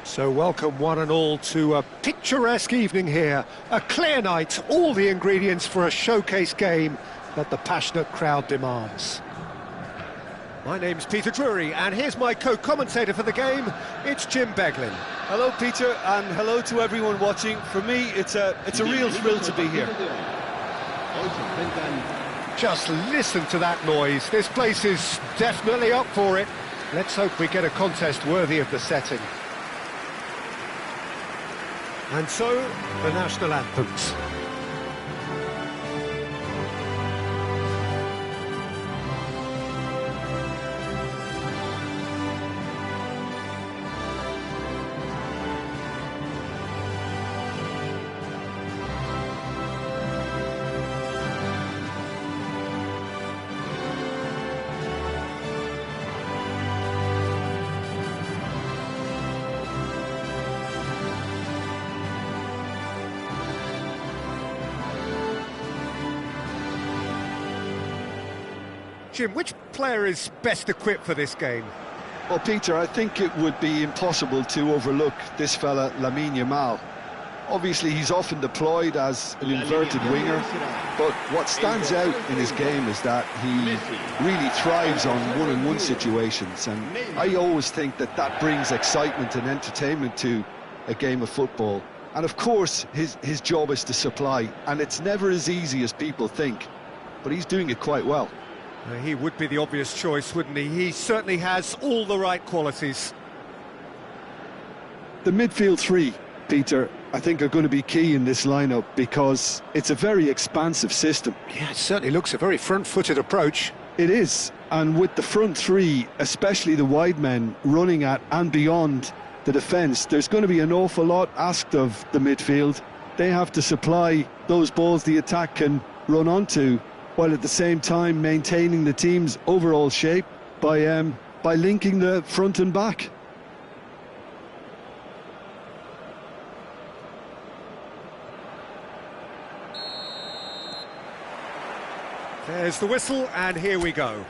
So welcome one and all to a picturesque evening here. A clear night, all the ingredients for a showcase game that the passionate crowd demands. My name's Peter Drury, and here's my co-commentator for the game, it's Jim Beglin. Hello Peter, and hello to everyone watching. For me, it's a real thrill to be here. Just listen to that noise. This place is definitely up for it. Let's hope we get a contest worthy of the setting. And so, the national anthems. Jim, which player is best equipped for this game? Well, Peter, I think it would be impossible to overlook this fella, Lamine Yamal. Obviously, he's often deployed as an inverted winger, but what stands out in his game is that he really thrives on one-on-one situations, and I always think that that brings excitement and entertainment to a game of football. And of course, his job is to supply, and it's never as easy as people think, but he's doing it quite well. He would be the obvious choice, wouldn't he? He certainly has all the right qualities. The midfield three, Peter, I think are going to be key in this lineup because it's a very expansive system. Yeah, it certainly looks a very front-footed approach. It is, and with the front three, especially the wide men, running at and beyond the defence, there's going to be an awful lot asked of the midfield. They have to supply those balls the attack can run onto, while at the same time maintaining the team's overall shape by linking the front and back. There's the whistle, and here we go.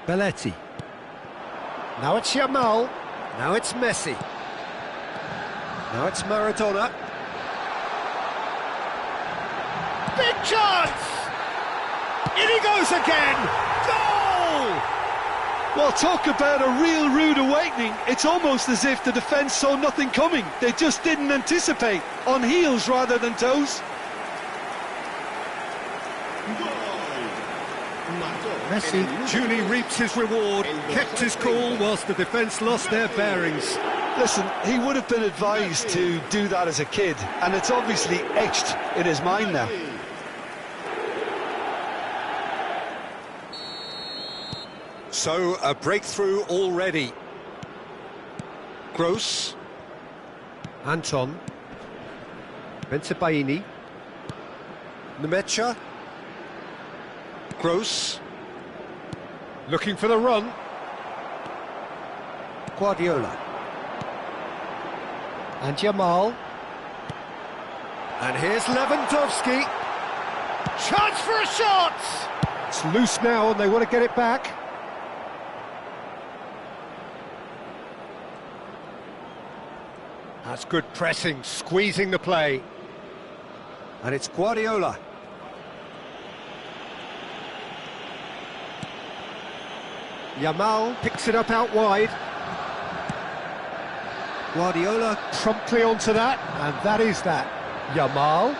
Belletti. Now it's Yamal. Now it's Messi. Now it's Maradona. Big chance! In he goes again! Goal! Well, talk about a real rude awakening. It's almost as if the defence saw nothing coming. They just didn't anticipate. On heels rather than toes. Messi duly reaps his reward, kept his cool whilst the defence lost their bearings. Listen, he would have been advised to do that as a kid, and it's obviously etched in his mind now. So, a breakthrough already. Gross. Anton. Bensebaini. Nemecha. Gross. Looking for the run. Guardiola. And Yamal. And here's Lewandowski. Chance for a shot! It's loose now and they want to get it back. That's good pressing, squeezing the play. And it's Guardiola. Yamal picks it up out wide. Guardiola promptly onto that, and that is that. Yamal.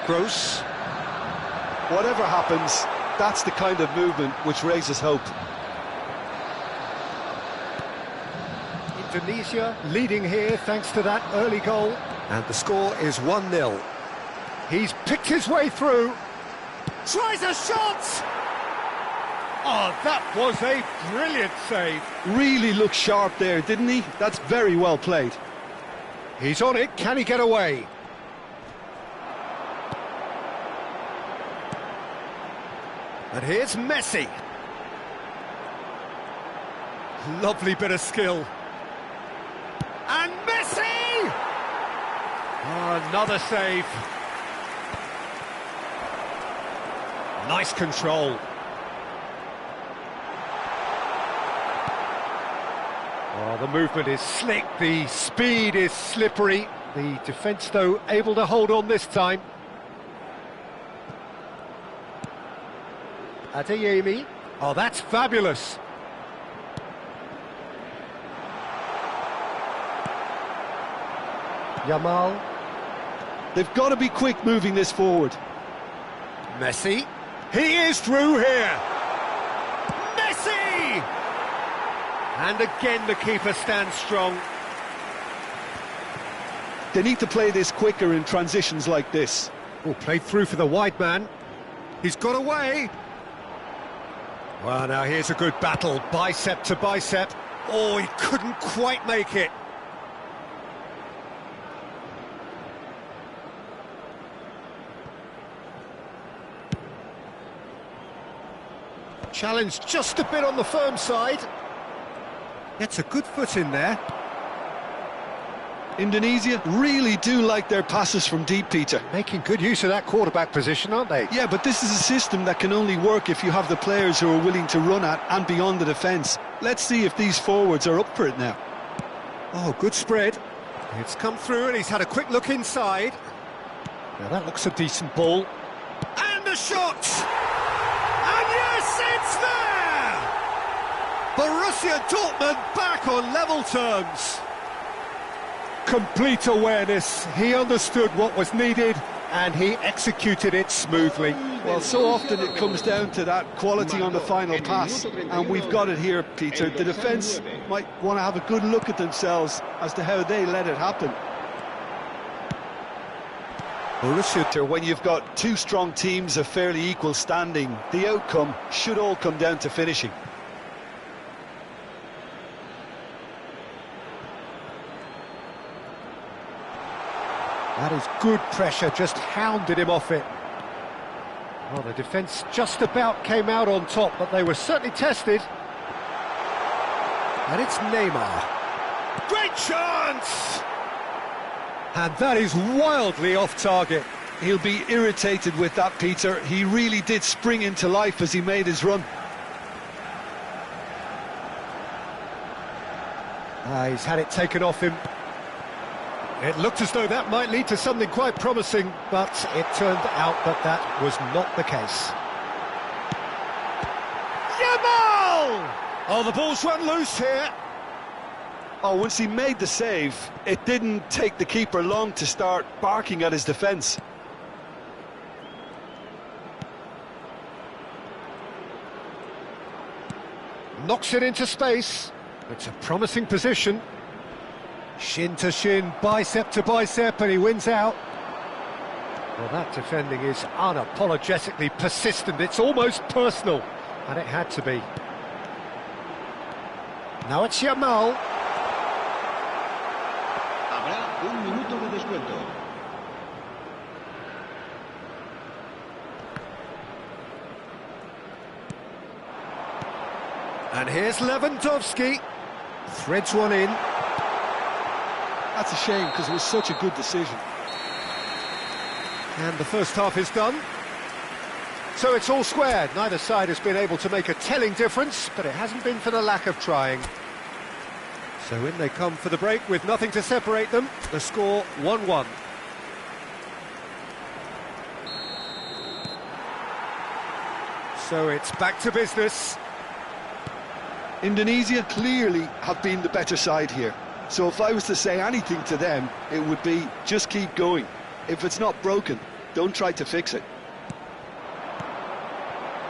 Gross. Whatever happens, that's the kind of movement which raises hope. Indonesia leading here thanks to that early goal. And the score is 1-0. He's picked his way through. Tries a shot! Oh, that was a brilliant save. Really looked sharp there, didn't he? That's very well played. He's on it, can he get away? And here's Messi. Lovely bit of skill. And Messi! Oh, another save. Nice control. Oh, the movement is slick, the speed is slippery. The defence, though, able to hold on this time. Adeyemi. Oh, that's fabulous. Yamal. They've got to be quick moving this forward. Messi. He is through here. Messi! And again the keeper stands strong. They need to play this quicker in transitions like this. Oh, played through for the wide man. He's got away. Well, now here's a good battle, bicep to bicep. Oh, he couldn't quite make it. Challenge just a bit on the firm side. Gets a good foot in there. Indonesia really do like their passes from deep, Peter. Making good use of that quarterback position, aren't they? Yeah, but this is a system that can only work if you have the players who are willing to run at and beyond the defence. Let's see if these forwards are up for it now. Oh, good spread. It's come through and he's had a quick look inside. Now that looks a decent ball. And a shot! And yes, it's there! Borussia Dortmund back on level terms. Complete awareness. He understood what was needed and he executed it smoothly. Well, so often it comes down to that quality on the final pass, and we've got it here, Peter. The defence might want to have a good look at themselves as to how they let it happen. When you've got two strong teams of fairly equal standing, the outcome should all come down to finishing. That is good pressure, just hounded him off it. Well, the defence just about came out on top, but they were certainly tested. And it's Neymar. Great chance! And that is wildly off target. He'll be irritated with that, Peter. He really did spring into life as he made his run. He's had it taken off him. It looked as though that might lead to something quite promising, but it turned out that that was not the case. Yamal! Oh, the ball's run loose here. Oh, once he made the save, it didn't take the keeper long to start barking at his defence. Knocks it into space. It's a promising position. Shin to shin, bicep to bicep, and he wins out. Well, that defending is unapologetically persistent. It's almost personal, and it had to be. Now it's Yamal. Habrá un minuto de descuento. And here's Lewandowski. Threads one in. That's a shame, because it was such a good decision. And the first half is done. So it's all squared. Neither side has been able to make a telling difference, but it hasn't been for the lack of trying. So in they come for the break with nothing to separate them. The score 1-1. So it's back to business. Indonesia clearly have been the better side here. So if I was to say anything to them, it would be just keep going. If it's not broken, don't try to fix it.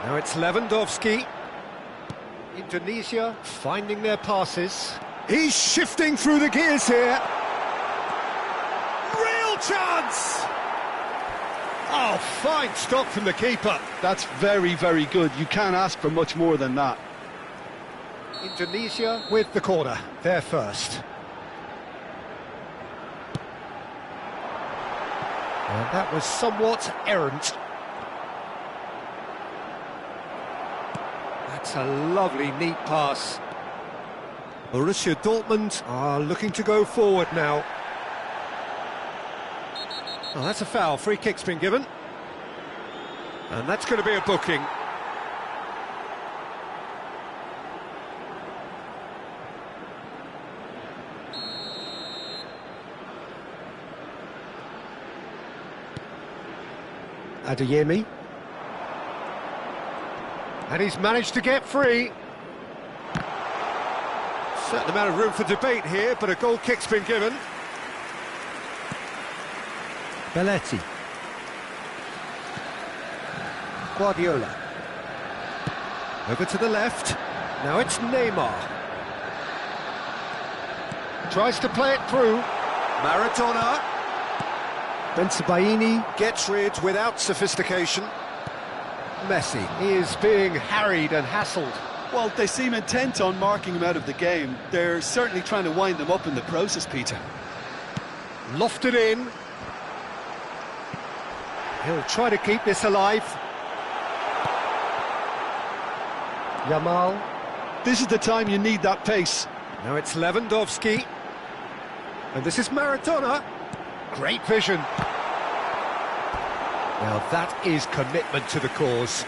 Now it's Lewandowski. Indonesia finding their passes. He's shifting through the gears here. Real chance! Oh, fine stop from the keeper. That's very, very good. You can't ask for much more than that. Indonesia with the corner, they're first. And that was somewhat errant. That's a lovely, neat pass. Borussia Dortmund are looking to go forward now. Oh, that's a foul. Free kick's been given. And that's going to be a booking. Adeyemi. And he's managed to get free. Certain amount of room for debate here, but a goal kick's been given. Belletti. Guardiola. Over to the left. Now it's Neymar. Tries to play it through. Maradona. Bensebaini gets rid without sophistication. Messi is being harried and hassled. Well, they seem intent on marking him out of the game. They're certainly trying to wind them up in the process, Peter. Lofted in. He'll try to keep this alive. Yamal. This is the time you need that pace. Now it's Lewandowski. And this is Maradona. Great vision. Now that is commitment to the cause.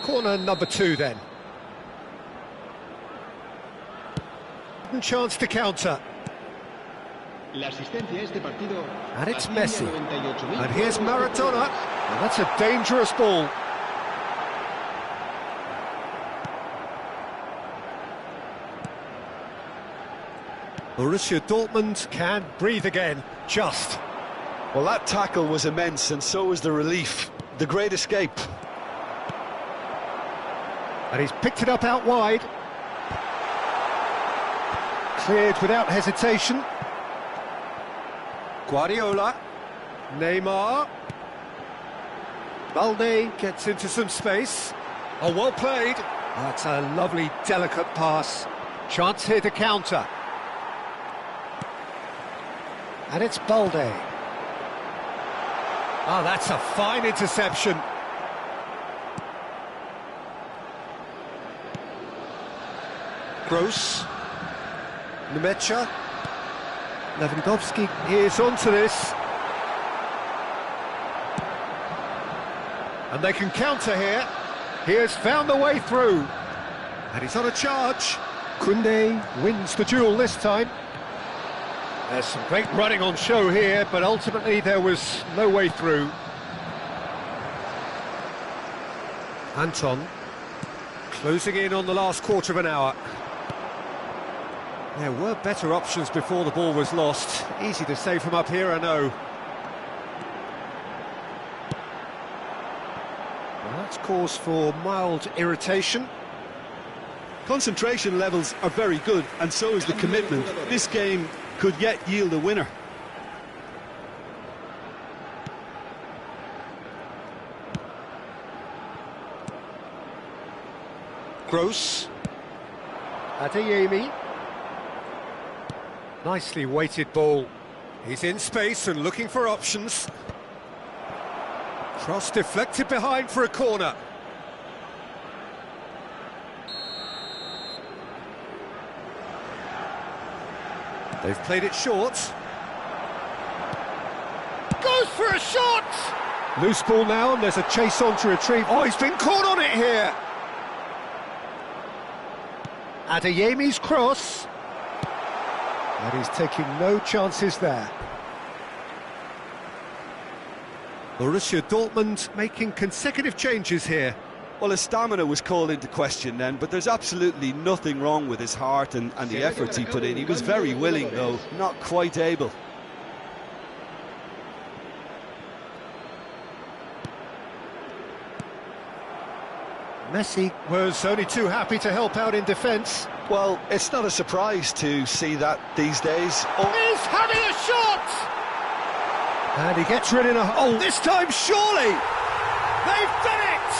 Corner number 2 then. And chance to counter. La asistencia a este partido. And it's Messi. And here's Maradona. And that's a dangerous ball. Borussia Dortmund can breathe again, just. Well, that tackle was immense, and so was the relief. The great escape. And he's picked it up out wide. Cleared without hesitation. Guardiola. Neymar. Balde gets into some space. Oh, well played. That's a lovely, delicate pass. Chance here to counter. And it's Balde. Ah, that's a fine interception. Gross. Nemecha. Lewandowski is onto this. And they can counter here. He has found the way through. And he's on a charge. Koundé wins the duel this time. There's some great running on show here, but ultimately there was no way through. Anton closing in on the last quarter of an hour. There were better options before the ball was lost. Easy to say from up here, I know. Well, that's cause for mild irritation. Concentration levels are very good, and so is the commitment. This game could yet yield a winner. Gross. Adeyemi. Nicely weighted ball. He's in space and looking for options. Cross deflected behind for a corner. They've played it short. Goes for a shot! Loose ball now, and there's a chase on to retrieve. Oh, he's been caught on it here! Adeyemi's cross. And he's taking no chances there. Borussia Dortmund making consecutive changes here. Well, his stamina was called into question then, but there's absolutely nothing wrong with his heart and the efforts he put in. He was very willing, though, not quite able. Messi was only too happy to help out in defence. Well, it's not a surprise to see that these days. Oh. He's having a shot! And he gets rid in a... Oh, this time surely! They've done it!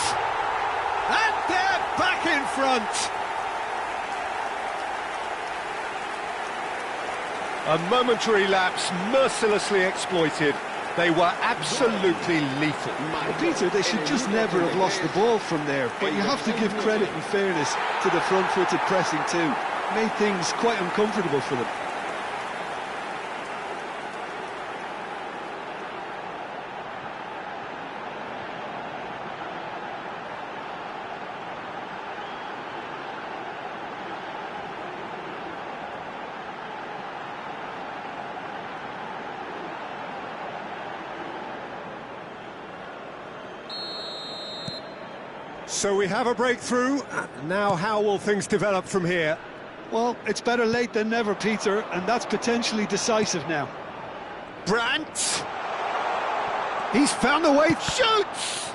And they're back in front! A momentary lapse mercilessly exploited. They were absolutely lethal. Peter, they should just never have lost the ball from there, but you have to give credit and fairness to the front-footed pressing too. Made things quite uncomfortable for them. So we have a breakthrough. Now how will things develop from here? Well, it's better late than never, Peter, and that's potentially decisive now. Brandt! He's found a way, shoots!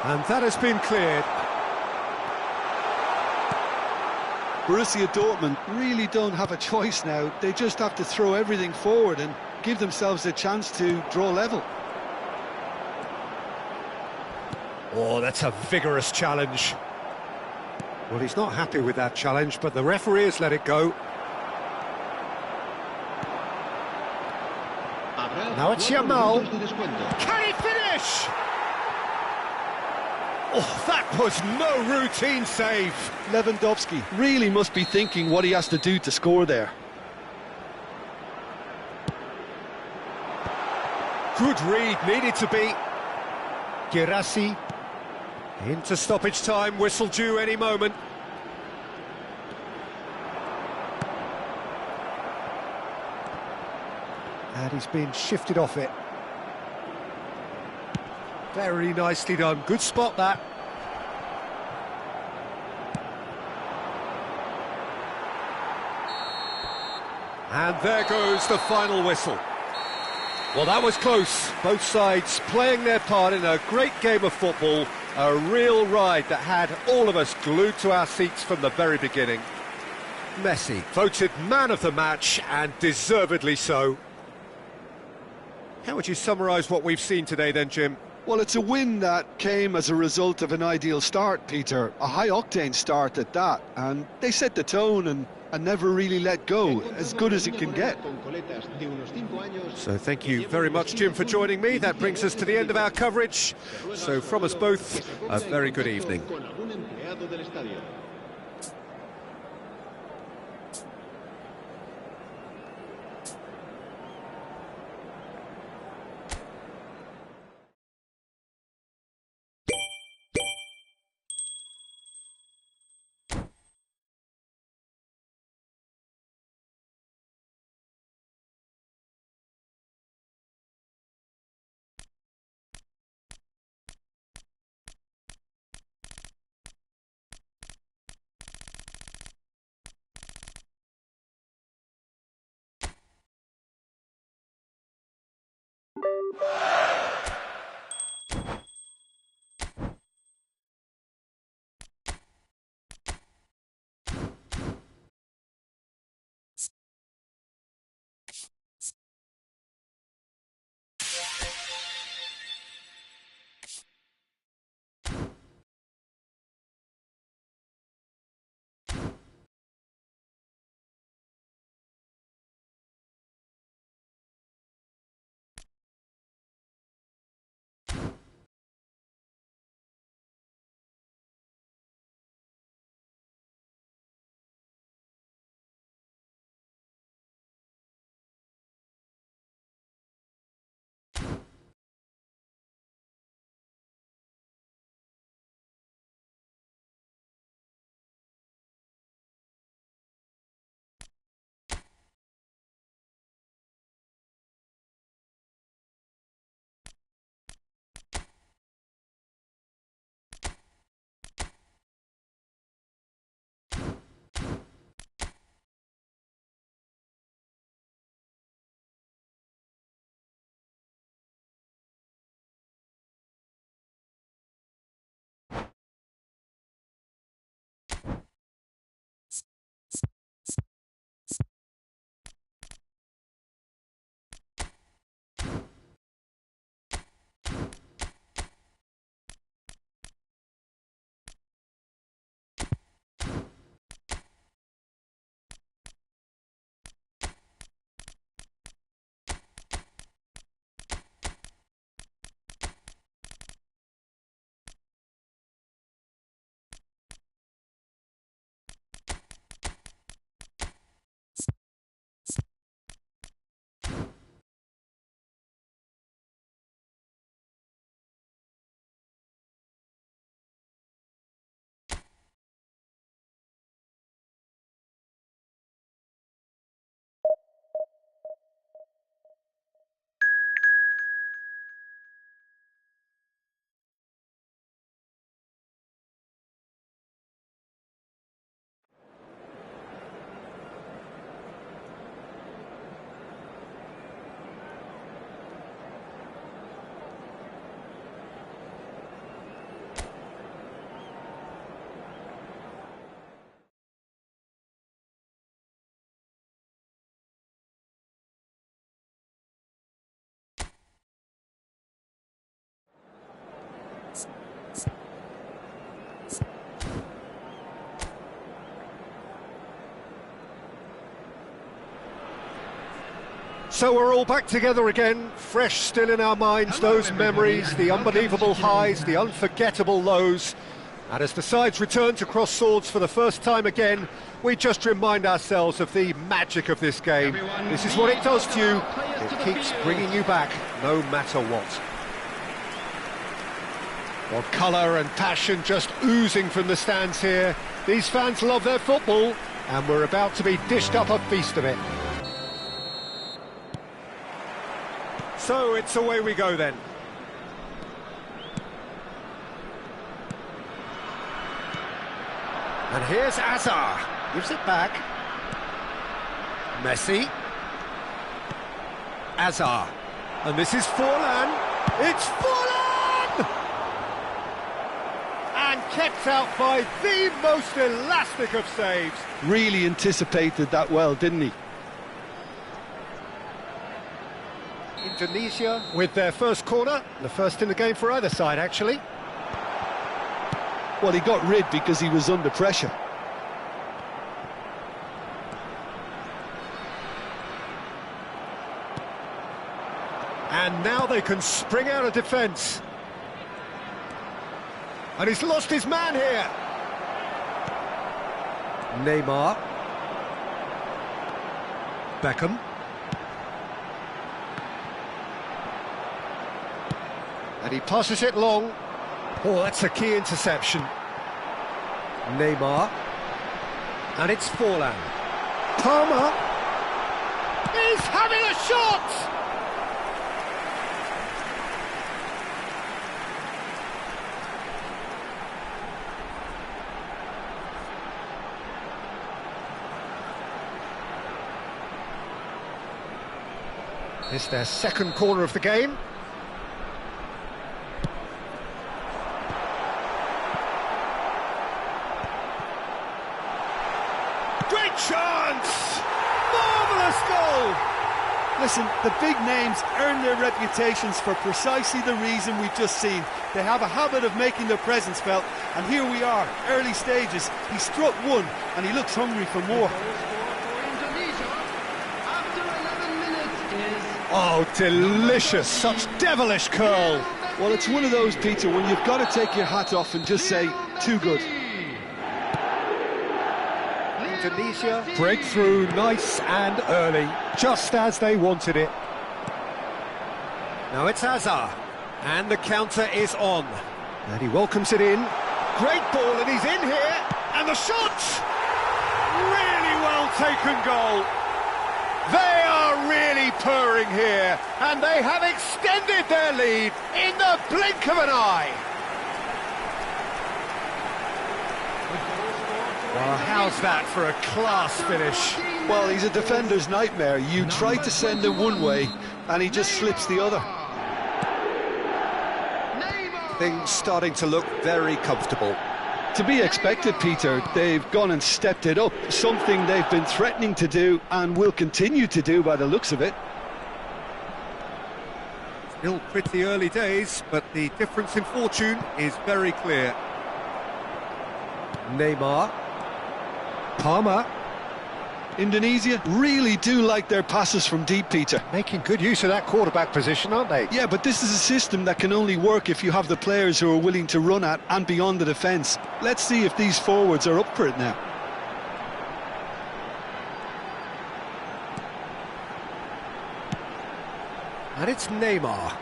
And that has been cleared. Borussia Dortmund really don't have a choice now. They just have to throw everything forward and give themselves a chance to draw level. Oh, that's a vigorous challenge. Well, he's not happy with that challenge, but the referee has let it go. Now it's Yamal. Can he finish? Oh, that was no routine save. Lewandowski really must be thinking what he has to do to score there. Good read, needed to be. Girassi. Into stoppage time, whistle due any moment. And he's been shifted off it. Very nicely done. Good spot, that. And there goes the final whistle. Well, that was close. Both sides playing their part in a great game of football. A real ride that had all of us glued to our seats from the very beginning. Messi voted man of the match, and deservedly so. How would you summarise what we've seen today then, Jim? Well, it's a win that came as a result of an ideal start, Peter. A high-octane start at that, and they set the tone and never really let go, as good as it can get. So thank you very much, Jim, for joining me. That brings us to the end of our coverage. So from us both, a very good evening. So we're all back together again, fresh still in our minds, those memories, the unbelievable highs, the unforgettable lows. And as the sides return to cross swords for the first time again, we just remind ourselves of the magic of this game. This is what it does to you. It keeps bringing you back, no matter what. Well, colour and passion just oozing from the stands here. These fans love their football, and we're about to be dished up a feast of it. So it's away we go then. And here's Azar, gives it back. Messi. Azar. And this is Forlan. It's Forlan! And kept out by the most elastic of saves. Really anticipated that well, didn't he? Indonesia with their first corner, the first in the game for either side, actually. Well, he got rid because he was under pressure. And now they can spring out of defence. And he's lost his man here. Neymar. Beckham. And he passes it long. Oh, that's a key interception. Neymar. And it's Forlan. Palmer. He's having a shot! It's their second corner of the game. Great chance! Marvellous goal! Listen, the big names earn their reputations for precisely the reason we've just seen. They have a habit of making their presence felt, and here we are, early stages. He struck one, and he looks hungry for more. Oh, delicious, such devilish curl. Well, it's one of those, Peter, when you've got to take your hat off and just say, too good. Indonesia, breakthrough, nice and early, just as they wanted it. Now it's Azar, and the counter is on. And he welcomes it in. Great ball, and he's in here, and the shot! Really well taken goal. They are really purring here, and they have extended their lead in the blink of an eye. Well, how's that for a class finish? Well, he's a defender's nightmare. You try to send him one way, and he just slips the other. Things starting to look very comfortable. To be expected, Peter. They've gone and stepped it up, something they've been threatening to do and will continue to do by the looks of it. Still pretty early days, but the difference in fortune is very clear. Neymar. Palmer. Indonesia really do like their passes from deep, Peter. Making good use of that quarterback position, aren't they? Yeah, but this is a system that can only work if you have the players who are willing to run at and beyond the defence. Let's see if these forwards are up for it now. And it's Neymar.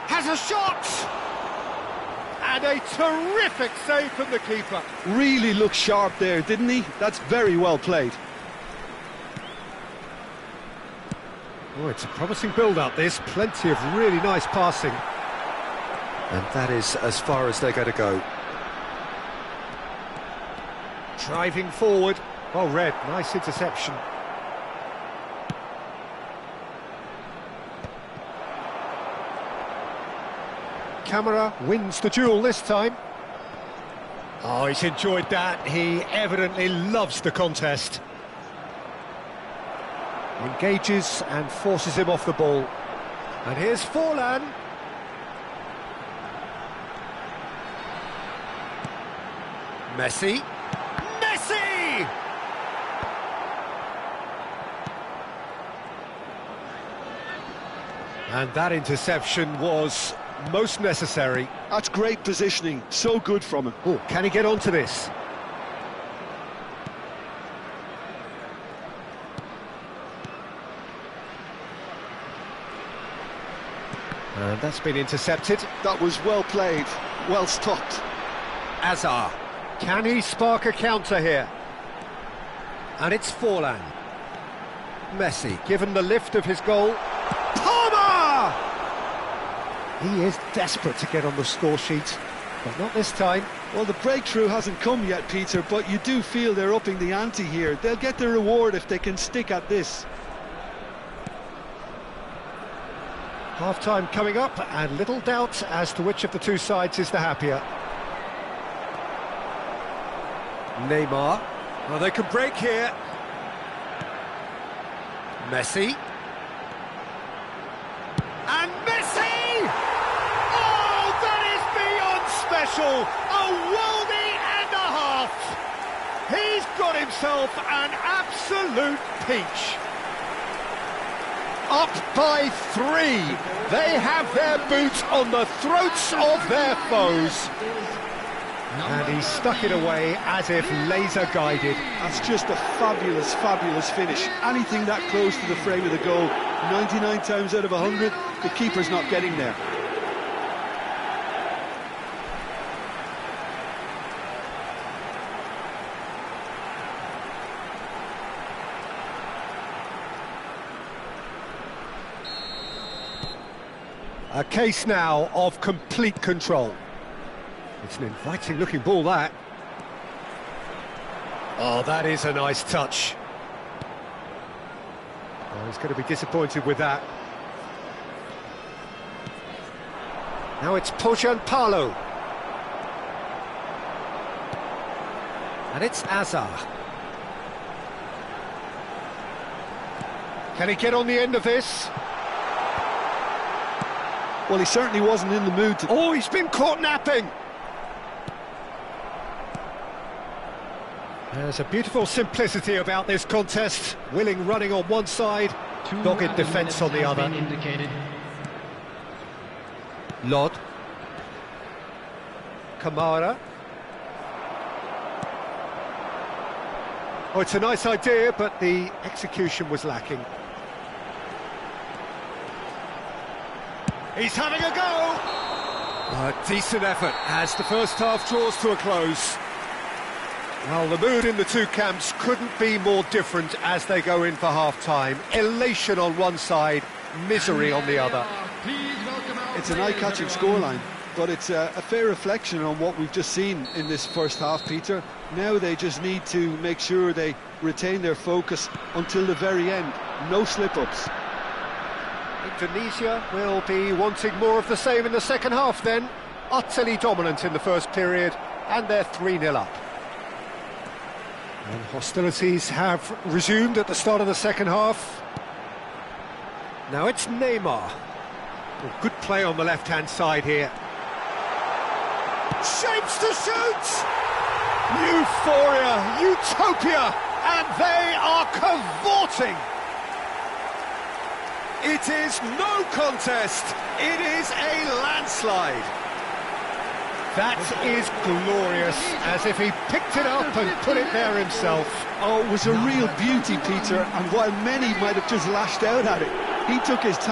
Has a shot! And a terrific save from the keeper. Really looked sharp there, didn't he? That's very well played. Oh, it's a promising build-up, this. Plenty of really nice passing. And that is as far as they're going to go. Driving forward. Well read, nice interception. Camera wins the duel this time. Oh, he's enjoyed that. He evidently loves the contest. Engages and forces him off the ball. And here's Forlan. Messi. Messi! And that interception was most necessary. That's great positioning, so good from him. Oh, can he get onto this? And that's been intercepted. That was well played, well stopped. Azar. Can he spark a counter here? And it's Forlan. Messi, given the lift of his goal. Palmer! He is desperate to get on the score sheet, but not this time. Well, the breakthrough hasn't come yet, Peter, but you do feel they're upping the ante here. They'll get their reward if they can stick at this. Half-time coming up, and little doubt as to which of the two sides is the happier. Neymar. Well, they could break here. Messi. And Messi! Oh, that is beyond special! A worldie and a half! He's got himself an absolute peach. Up by 3. They have their boots on the throats of their foes. And he stuck it away as if laser-guided. That's just a fabulous, fabulous finish. Anything that close to the frame of the goal, 99 times out of 100, the keeper's not getting there. A case now of complete control. It's an inviting looking ball, that. Oh, that is a nice touch. Oh, he's going to be disappointed with that. Now it's Pojanpalo. And it's Azar. Can he get on the end of this? Well, he certainly wasn't in the mood to... Oh, he's been caught napping! There's a beautiful simplicity about this contest. Willing running on one side, dogged defence on the other. Lod. Kamara. Oh, it's a nice idea, but the execution was lacking. He's having a go! A decent effort as the first half draws to a close. Well, the mood in the two camps couldn't be more different as they go in for half-time. Elation on one side, misery on the other. It's an eye-catching scoreline, but it's a fair reflection on what we've just seen in this first half, Peter. Now they just need to make sure they retain their focus until the very end. No slip-ups. Indonesia will be wanting more of the same in the second half then. Utterly dominant in the first period, and they're 3-0 up. And hostilities have resumed at the start of the second half. Now it's Neymar. Oh, good play on the left-hand side here. Shapes to shoot! Euphoria, utopia, and they are cavorting! It is no contest, it is a landslide. That is glorious, as if he picked it up and put it there himself. Oh, it was a real beauty, Peter, and while many might have just lashed out at it, he took his time.